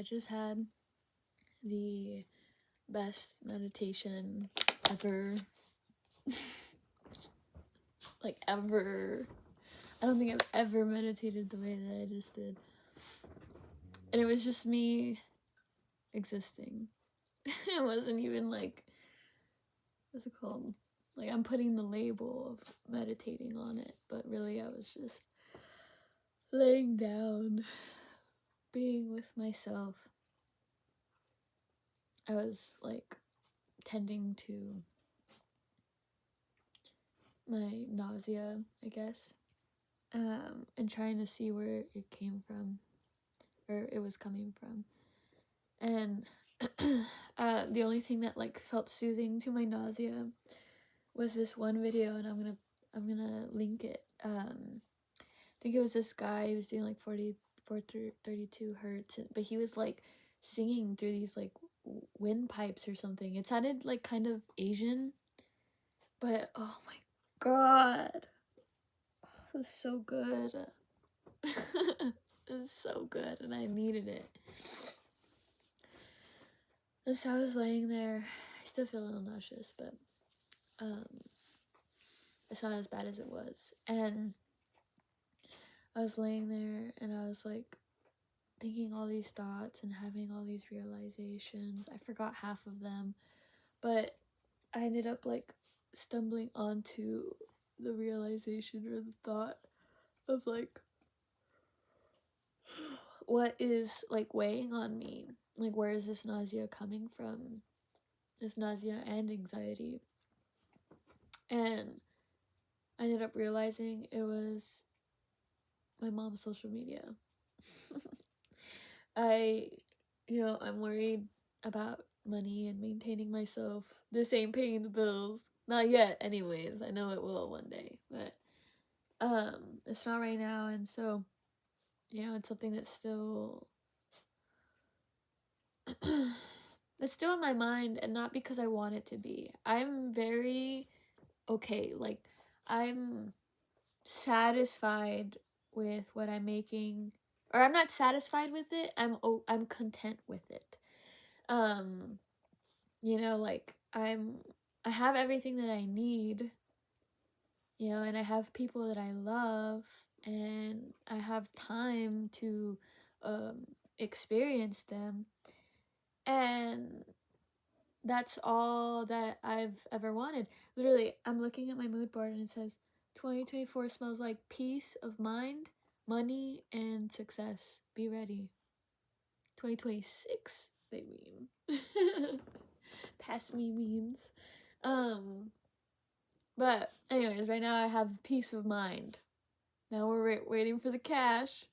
I just had the best meditation ever. Like, ever. I don't think I've ever meditated the way that I just did. And it was just me existing. It wasn't even like, what's it called? Like, I'm putting the label of meditating on it, but really I was just laying down, being with myself. I was like tending to my nausea, I guess, and trying to see where it came from, or it was coming from. And the only thing that like felt soothing to my nausea was this one video, and I'm gonna link it. I think it was this guy. He was doing like 32 hertz, but he was like singing through these like windpipes or something. It sounded like kind of Asian, but oh my god, it was so good. It was so good, and I needed it. And so I was laying there. I still feel a little nauseous, but it's not as bad as it was. And I was laying there, and I was like thinking all these thoughts and having all these realizations. I forgot half of them, but I ended up like stumbling onto the realization or the thought of like what is like weighing on me, like where is this nausea coming from, this nausea and anxiety. And I ended up realizing it was my mom's social media. I'm worried about money and maintaining myself. This ain't paying the bills. Not yet, anyways. I know it will one day, but it's not right now. And so, it's something that's still it's still in my mind, and not because I want it to be. I'm very okay. Like, I'm satisfied with what I'm making, or I'm not satisfied with it. I'm content with it. Like I have everything that I need, and I have people that I love, and I have time to experience them, and that's all that I've ever wanted. Literally, I'm looking at my mood board and it says 2024 smells like peace of mind, money, and success. Be ready. 2026, they mean. Past me means. But anyways, right now I have peace of mind. Now we're waiting for the cash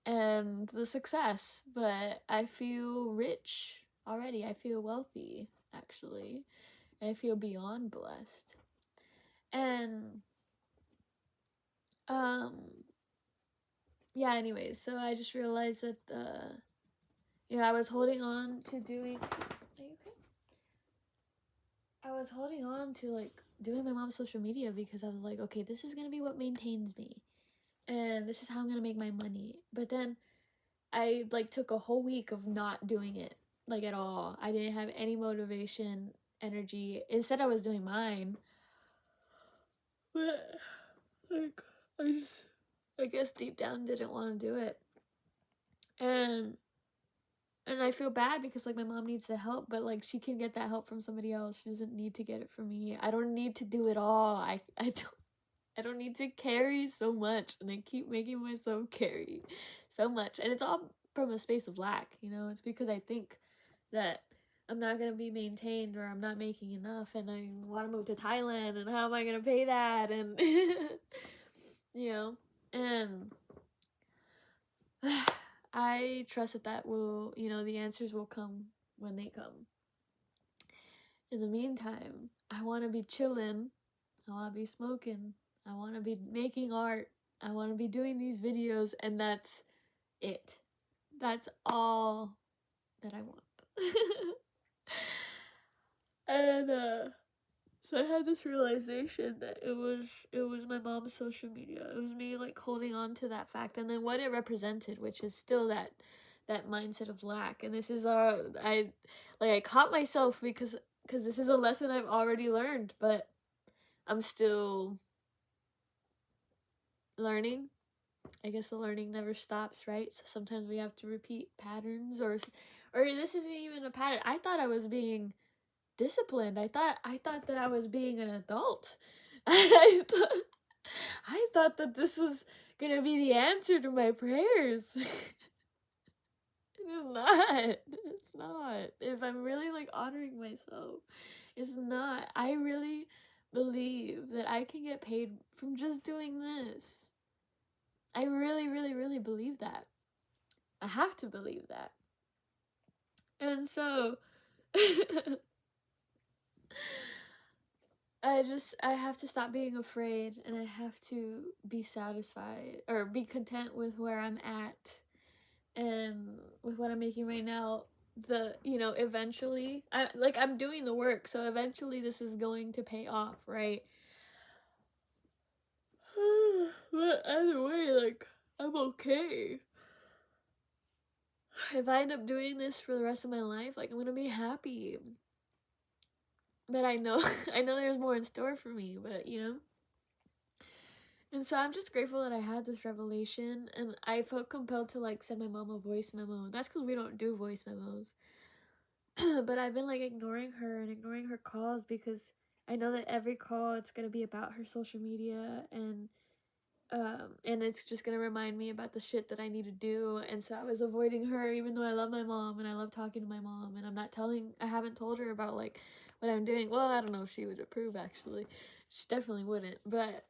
and the success, but I feel rich already. I feel wealthy, actually. I feel beyond blessed. And anyways, so I just realized that I was holding on to doing, are you okay? I was holding on to like doing my mom's social media because I was like, okay, this is gonna be what maintains me, and this is how I'm gonna make my money. But then I like took a whole week of not doing it, like, at all. I didn't have any motivation, energy. Instead, I was doing mine. But like, I guess deep down didn't want to do it. And I feel bad because like my mom needs the help, but like she can get that help from somebody else. She doesn't need to get it from me. I don't need to do it all. I don't need to carry so much, and I keep making myself carry so much. And it's all from a space of lack, It's because I think that I'm not going to be maintained, or I'm not making enough, and I want to move to Thailand, and how am I going to pay that? And and I trust that will, the answers will come when they come. In the meantime, I want to be chilling. I want to be smoking. I want to be making art. I want to be doing these videos, and that's it. That's all that I want. And so I had this realization that it was my mom's social media. It was me like holding on to that fact, and then what it represented, which is still that that mindset of lack. And this is I caught myself because this is a lesson I've already learned, but I'm still learning. I guess the learning never stops, right? So sometimes we have to repeat patterns, or this isn't even a pattern. I thought I was being disciplined. I thought that I was being an adult. I thought, I thought that this was gonna be the answer to my prayers. It's not. It's not. If I'm really like honoring myself, it's not. I really believe that I can get paid from just doing this. I really, really, really believe that. I have to believe that. And so I have to stop being afraid, and I have to be satisfied or be content with where I'm at and with what I'm making right now. Eventually I'm doing the work, so eventually this is going to pay off, right? But either way, like, I'm okay. If I end up doing this for the rest of my life, like, I'm gonna be happy. But I know I know there's more in store for me, but And so I'm just grateful that I had this revelation, and I felt compelled to like send my mom a voice memo. That's because we don't do voice memos. But I've been like ignoring her and ignoring her calls because I know that every call it's gonna be about her social media, and it's just gonna remind me about the shit that I need to do. And so I was avoiding her, even though I love my mom and I love talking to my mom, and I haven't told her about like what I'm doing. Well, I don't know if she would approve, actually. She definitely wouldn't, but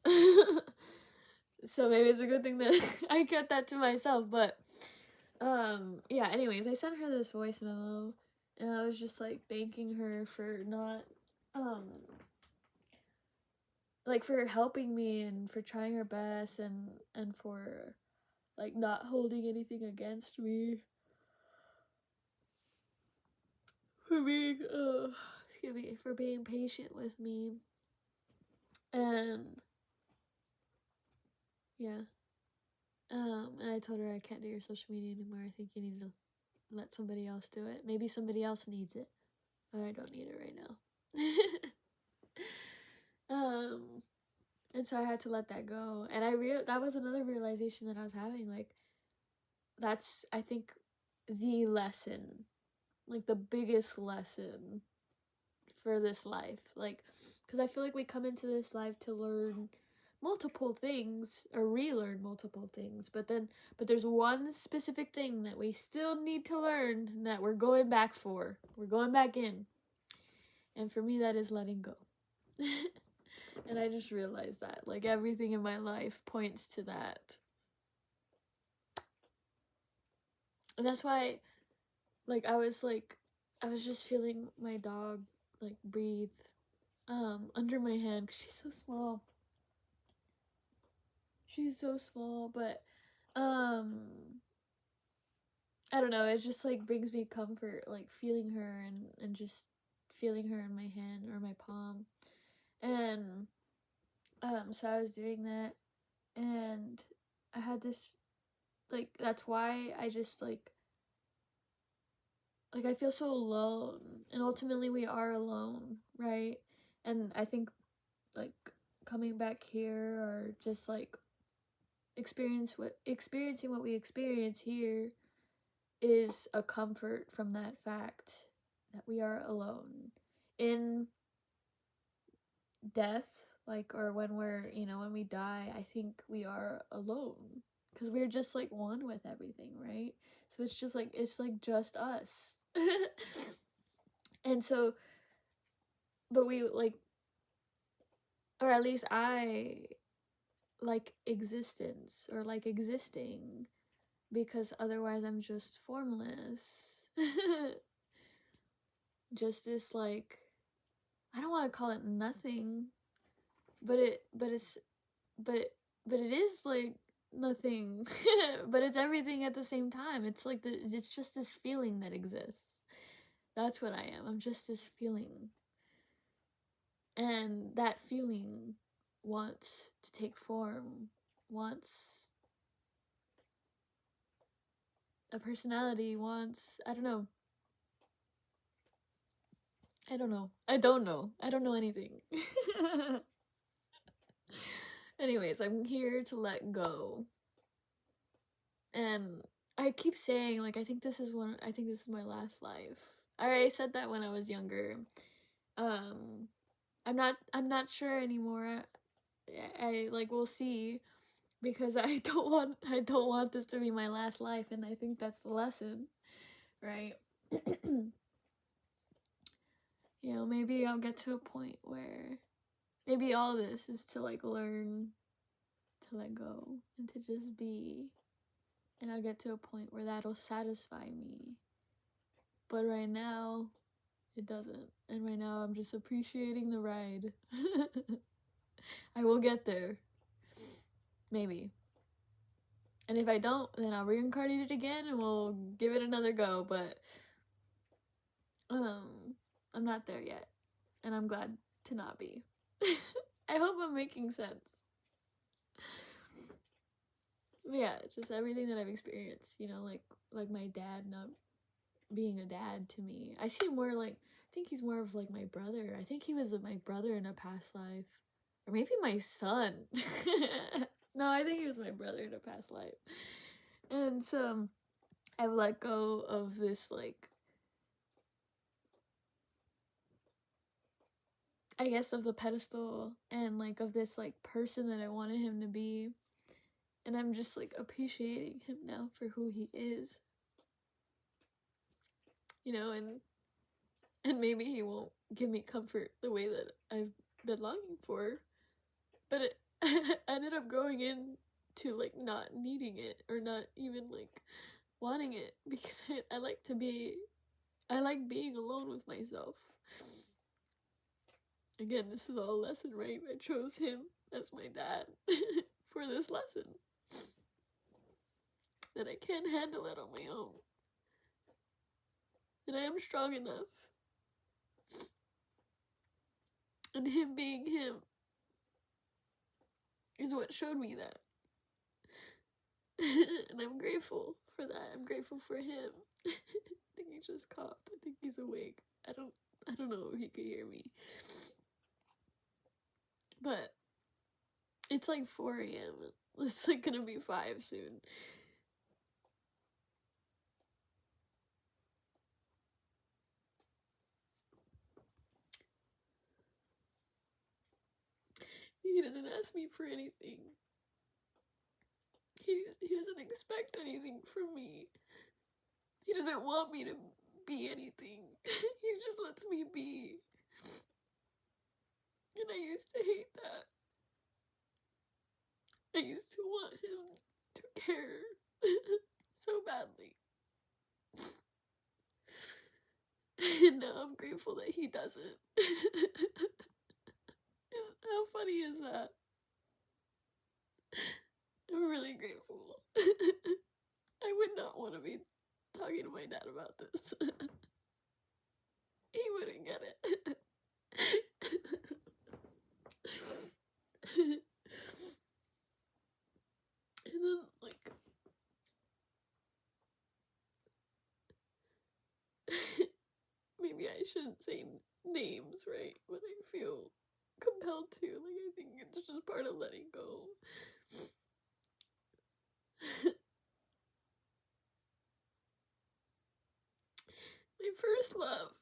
so maybe it's a good thing that I kept that to myself. But yeah, anyways, I sent her this voice memo, and I was just like thanking her for not like for helping me and for trying her best, and for like not holding anything against me, for being excuse me, for being patient with me. And yeah, and I told her I can't do your social media anymore. I think you need to let somebody else do it. Maybe somebody else needs it, but I don't need it right now. And so I had to let that go. And that was another realization that I was having. Like, that's, I think, the lesson, like the biggest lesson for this life. Like, because I feel like we come into this life to learn multiple things or relearn multiple things, but there's one specific thing that we still need to learn and that we're going back for. We're going back in. And for me, that is letting go. And I just realized that, like, everything in my life points to that. And that's why, like, I was just feeling my dog, like, breathe, under my hand, because she's so small. She's so small, but, I don't know, it just, like, brings me comfort, like, feeling her and just feeling her in my hand or my palm. And, so I was doing that, and I had this, like, that's why I just, like, I feel so alone, and ultimately we are alone, right? And I think, like, coming back here, or just like experiencing what we experience here, is a comfort from that fact that we are alone in death, like, or when when we die. I think we are alone because we're just like one with everything, right? So it's like just us. And so, but we like, or at least I like existence, or like existing, because otherwise I'm just formless. Just this, like, I don't want to call it nothing, but it is like nothing. But it's everything at the same time. It's like it's just this feeling that exists. That's what I am. I'm just this feeling. And that feeling wants to take form, wants a personality wants, I don't know. I don't know anything. Anyways, I'm here to let go. And I keep saying, like, I think this is my last life. I already said that when I was younger. I'm not sure anymore. I like, we'll see, because I don't want this to be my last life, and I think that's the lesson, right? You know, maybe I'll get to a point where maybe all this is to, like, learn to let go and to just be, and I'll get to a point where that'll satisfy me. But right now, it doesn't. And right now, I'm just appreciating the ride. I will get there. Maybe. And if I don't, then I'll reincarnate it again and we'll give it another go. But I'm not there yet. And I'm glad to not be. I hope I'm making sense. But yeah, it's just everything that I've experienced, you know, like my dad not being a dad to me. I see him more like, I think he's more of like my brother. I think he was my brother in a past life. Or maybe my son. No, I think he was my brother in a past life. And so I've let go of this, like, I guess, of the pedestal and, like, of this, like, person that I wanted him to be. And I'm just, like, appreciating him now for who he is. You know, and maybe he won't give me comfort the way that I've been longing for. But it I ended up growing into, like, not needing it, or not even, like, wanting it, because I like being alone with myself. Again, this is all a lesson, right? I chose him as my dad for this lesson. That I can't handle it on my own. That I am strong enough. And him being him is what showed me that. And I'm grateful for that. I'm grateful for him. I think he just coughed. I think he's awake. I don't know if he could hear me. But it's like 4 a.m. It's like gonna be 5 soon. He doesn't ask me for anything. He doesn't expect anything from me. He doesn't want me to be anything. He just lets me be. And I used to hate that. I used to want him to care so badly. And now I'm grateful that he doesn't. How funny is that? I'm really grateful. I would not want to be talking to my dad about this. He wouldn't get it. And then, like, maybe I shouldn't say names, right? When I feel compelled to. Like, I think it's just part of letting go. My first love.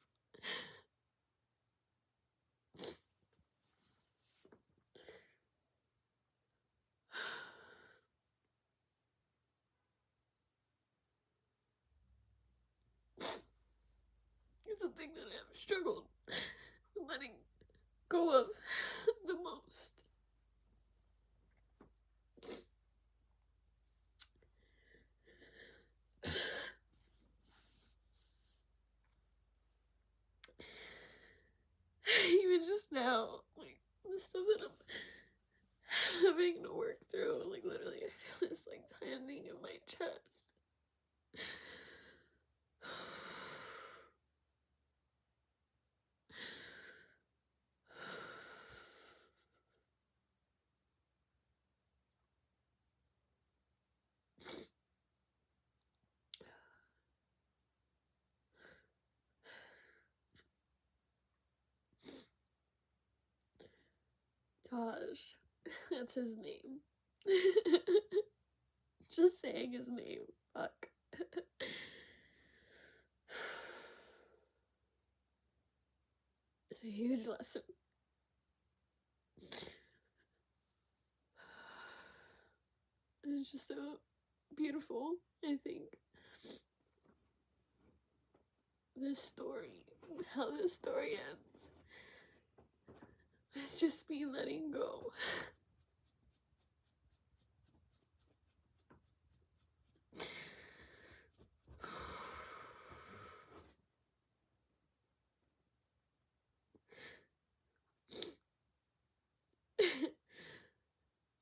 It's a thing that I have struggled with letting go of the most. Even just now, like, the stuff that I'm having to work through, like, literally, I feel this, like, tightening in my chest. Taj. That's his name. Just saying his name. Fuck. It's a huge lesson. It's just so beautiful, I think. This story, how this story ends. It's just me letting go.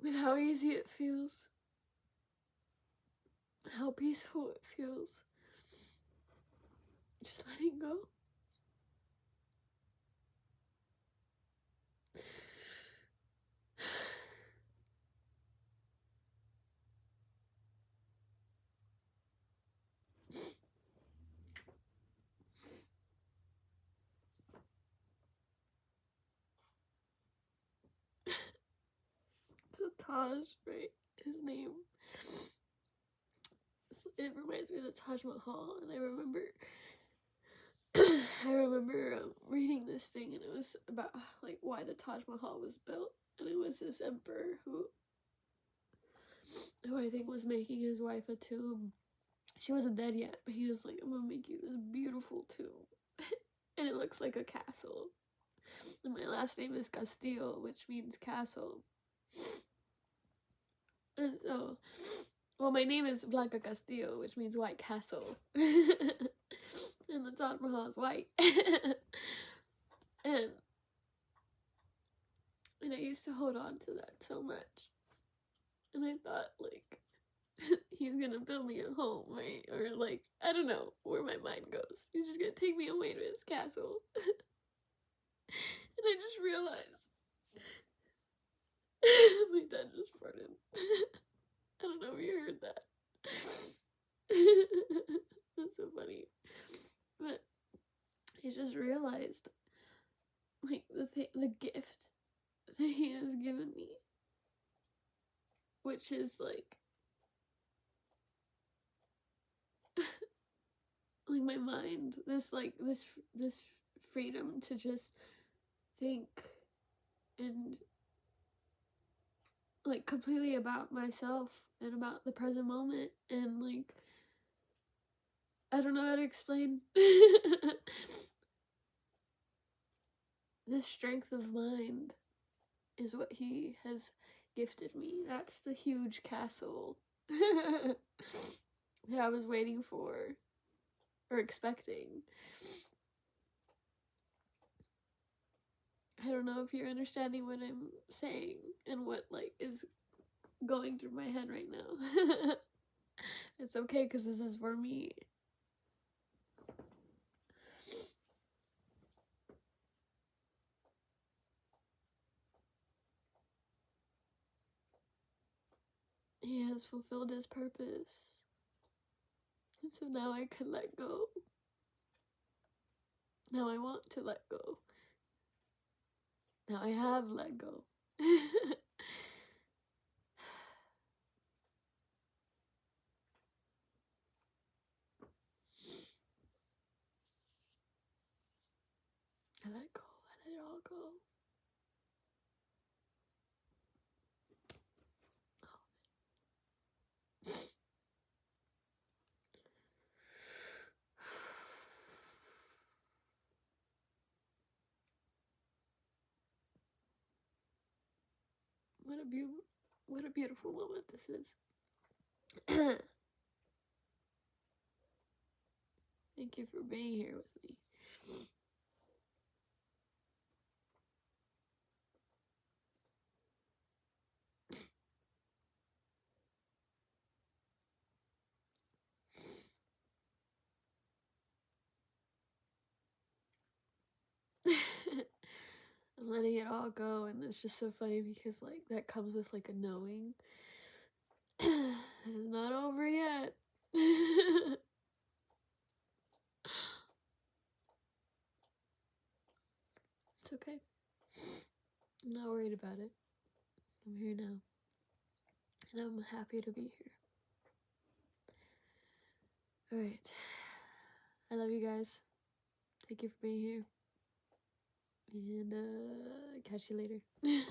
With how easy it feels, how peaceful it feels. Just letting go. It's a Taj, right? His name. It reminds me of the Taj Mahal, and I remember reading this thing, and it was about like why the Taj Mahal was built, and it was this emperor who I think was making his wife a tomb. She wasn't dead yet, but he was like, I'm gonna make you this beautiful tomb. And it looks like a castle. And my last name is Castillo, which means castle. And so, well, my name is Blanca Castillo, which means White Castle. And the Taj Mahal is white. and I used to hold on to that so much. And I thought, like, he's gonna build me a home, right? Or, like, I don't know where my mind goes. He's just gonna take me away to his castle. And I just realized my dad just farted. I don't know if you heard that. That's so funny. But I just realized, like, the gift that he has given me, which is like my mind, this freedom to just think and like completely about myself and about the present moment, and like I don't know how to explain. This strength of mind is what he has gifted me. That's the huge castle that I was waiting for or expecting. I don't know if you're understanding what I'm saying and what like is going through my head right now. It's okay, because this is for me. He has fulfilled his purpose. And so now I can let go. Now I want to let go. Now I have let go. I let go. I let it all go. What a beautiful moment this is. Thank you for being here with me. I'm letting it all go, and it's just so funny because like that comes with like a knowing. It's not over yet. It's okay. I'm not worried about it. I'm here now. And I'm happy to be here. Alright. I love you guys. Thank you for being here. And catch you later.